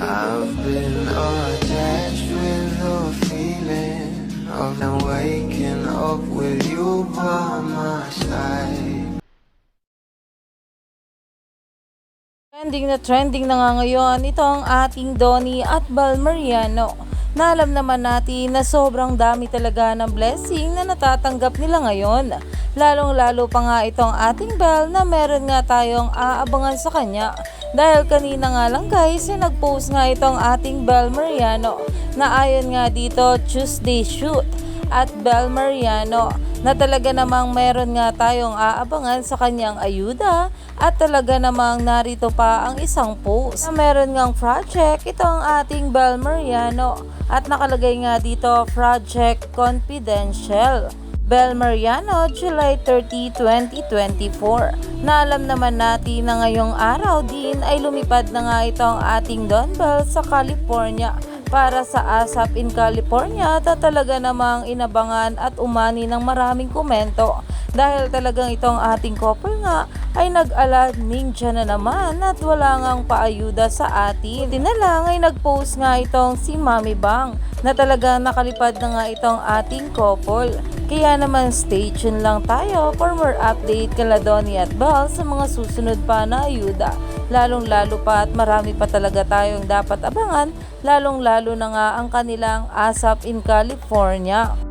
I've been attached with the feeling of now waking up with you by my side. Trending na nga ngayon itong ating Donnie at Bal Mariano, na alam naman natin na sobrang dami talaga ng blessing na natatanggap nila ngayon. Lalong lalo pa nga itong ating Bal na meron nga tayong aabangan sa kanya. Dahil kanina nga lang guys, nag-post nga itong ating Bal Mariano na ayon nga dito Tuesday shoot at Bal Mariano na talaga namang meron nga tayong aabangan sa kanyang ayuda at talaga namang narito pa ang isang post na meron ngang project itong ating Bal Mariano at nakalagay nga dito Project Confidential. Bal Mariano, July 30, 2024. Na alam naman natin na ngayong araw din ay lumipad na nga itong ating Don Bal sa California para sa ASAP in California at talaga namang inabangan at umani ng maraming komento dahil talagang itong ating couple nga ay nag-ala ninja na naman at wala ngang paayuda sa atin. Buti na lang ay nag-post nga itong si Mami Bang na talagang nakalipad na nga itong ating couple. Kaya naman stay tuned lang tayo for more update kala Donnie at Bal sa mga susunod pa na ayuda. Lalong lalo pa at marami pa talaga tayong dapat abangan, lalong lalo na nga ang kanilang ASAP in California.